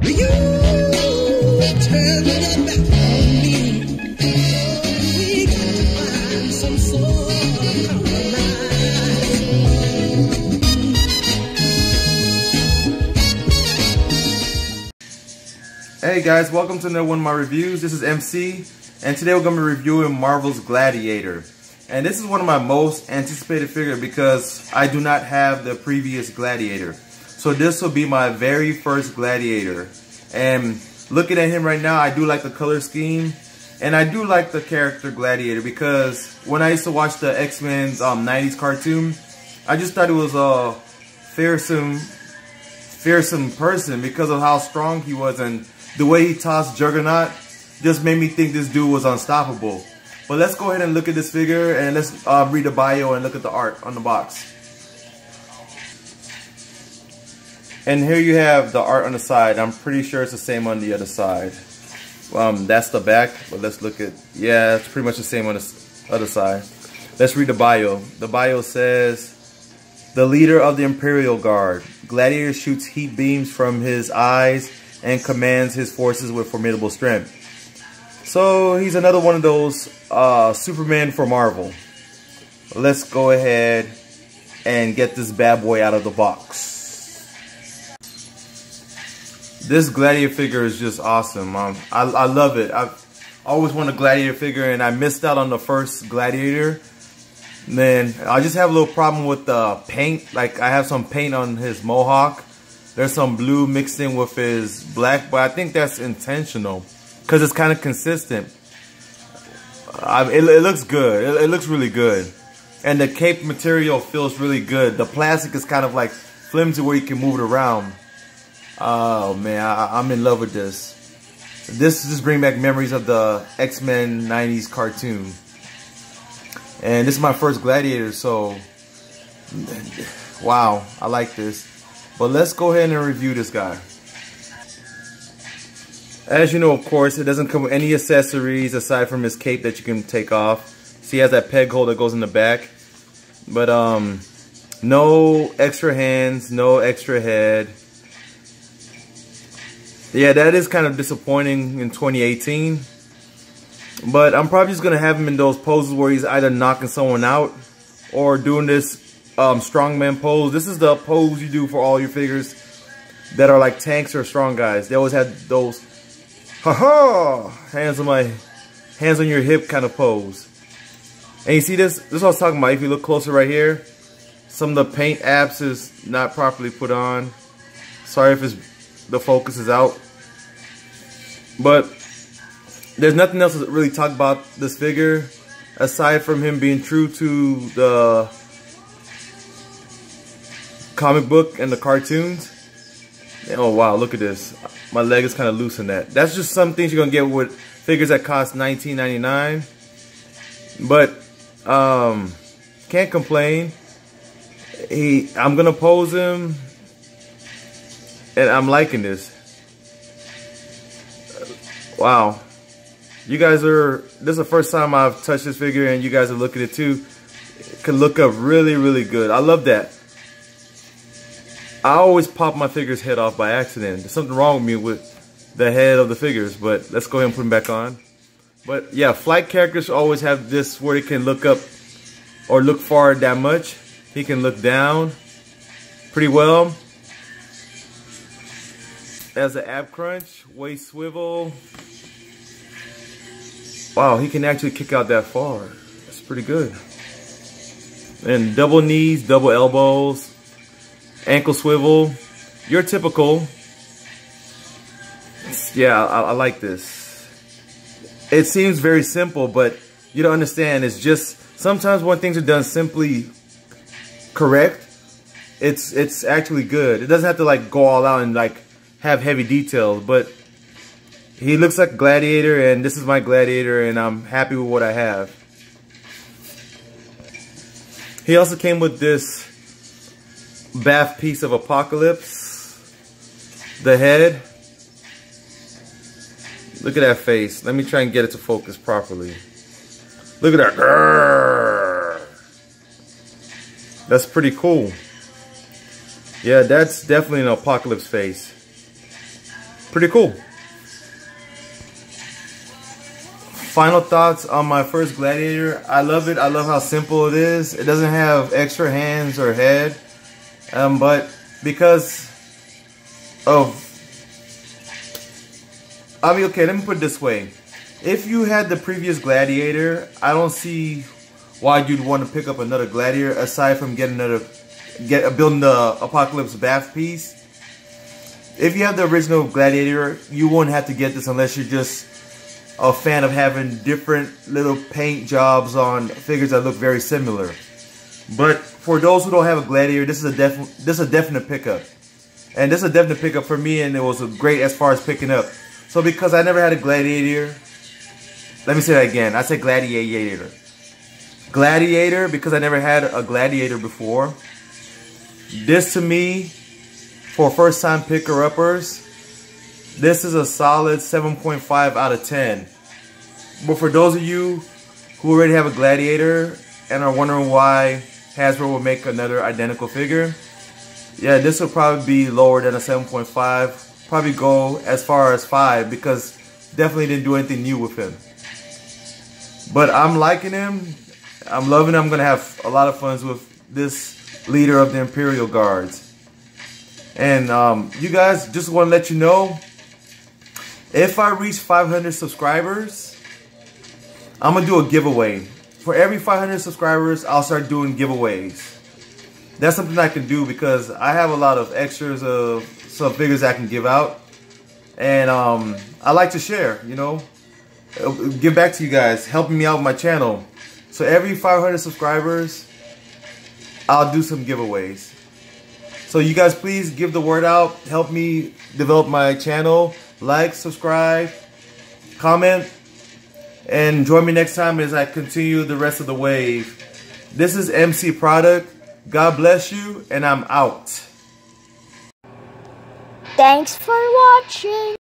You turn your back on me. We gotta find some sort of compromise. Hey guys, welcome to another one of my reviews. This is MC, and today we're going to be reviewing Marvel's Gladiator. And this is one of my most anticipated figures because I do not have the previous Gladiator. So this will be my very first Gladiator. And looking at him right now, I do like the color scheme. And I do like the character Gladiator because when I used to watch the X-Men's 90s cartoon, I just thought it was a fearsome person because of how strong he was, and the way he tossed Juggernaut just made me think this dude was unstoppable. But let's go ahead and look at this figure, and let's read the bio and look at the art on the box. And here you have the art on the side. I'm pretty sure it's the same on the other side. That's the back, but let's look at, yeah, it's pretty much the same on the other side. Let's read the bio. The bio says, the leader of the Imperial Guard, Gladiator shoots heat beams from his eyes and commands his forces with formidable strength. So he's another one of those Superman for Marvel. Let's go ahead and get this bad boy out of the box. This Gladiator figure is just awesome. I love it. I've always wanted a Gladiator figure, and I missed out on the first Gladiator. And then I just have a little problem with the paint. Like, I have some paint on his mohawk. There's some blue mixed in with his black, but I think that's intentional because it's kind of consistent. It looks good. It looks really good. And the cape material feels really good. The plastic is kind of like flimsy where you can move it around. Oh man, I'm in love with this. This just brings back memories of the X-Men 90s cartoon. And this is my first Gladiator, so wow, I like this. But let's go ahead and review this guy. As you know, of course, it doesn't come with any accessories aside from his cape that you can take off. See, he has that peg hole that goes in the back. But no extra hands, no extra head. Yeah, that is kind of disappointing in 2018. But I'm probably just going to have him in those poses where he's either knocking someone out or doing this strongman pose. This is the pose you do for all your figures that are like tanks or strong guys. They always have those hands on your hip kind of pose. And you see this is what I was talking about. If you look closer right here, some of the paint apps is not properly put on. Sorry if the focus is out. But there's nothing else to really talk about this figure aside from him being true to the comic book and the cartoons. Oh wow, look at this. My leg is kind of loose in that. That's just some things you're gonna get with figures that cost $19.99. But can't complain. I'm gonna pose him, and I'm liking this. Wow. You guys this is the first time I've touched this figure, and you guys are looking at it too. It can look up really, really good. I love that. I always pop my figure's head off by accident. There's something wrong with me with the head of the figures, but let's go ahead and put them back on. But yeah, flight characters always have this where they can look up or look forward that much. He can look down pretty well. As an ab crunch, waist swivel. Wow, he can actually kick out that far. That's pretty good. And double knees, double elbows, ankle swivel. Your typical. Yeah, I like this. It seems very simple, but you don't understand. It's just sometimes when things are done simply correct, it's actually good. It doesn't have to like go all out and like have heavy details, but he looks like a Gladiator, and this is my Gladiator, and I'm happy with what I have. He also came with this bath piece of Apocalypse. The head. Look at that face. Let me try and get it to focus properly. Look at that. Grrr. That's pretty cool. Yeah, that's definitely an Apocalypse face. pretty cool. Final thoughts on my first Gladiator. I love it. I love how simple it is. It doesn't have extra hands or head. But because of... I mean, okay, let me put it this way. If you had the previous Gladiator, I don't see why you'd want to pick up another Gladiator aside from building the Apocalypse bath piece. If you have the original Gladiator, you won't have to get this unless you're just a fan of having different little paint jobs on figures that look very similar. But for those who don't have a Gladiator, this is a definite pickup. And this is a definite pickup for me, and it was great as far as picking up. So because I never had a Gladiator, let me say that again. I said Gladiator. Gladiator because I never had a Gladiator before. This to me, for first time picker-uppers, this is a solid 7.5 out of 10. But for those of you who already have a Gladiator and are wondering why Hasbro will make another identical figure, yeah, this will probably be lower than a 7.5. Probably go as far as 5 because definitely didn't do anything new with him. But I'm liking him. I'm loving him. I'm going to have a lot of fun with this leader of the Imperial Guards. And you guys, just want to let you know, if I reach 500 subscribers, I'm going to do a giveaway. For every 500 subscribers, I'll start doing giveaways. That's something I can do because I have a lot of extras of some figures I can give out. And I like to share, you know. Give back to you guys, helping me out with my channel. So every 500 subscribers, I'll do some giveaways. So you guys please give the word out. Help me develop my channel. Like, subscribe, comment, and join me next time as I continue the rest of the wave. This is MC Product. God bless you, and I'm out. Thanks for watching.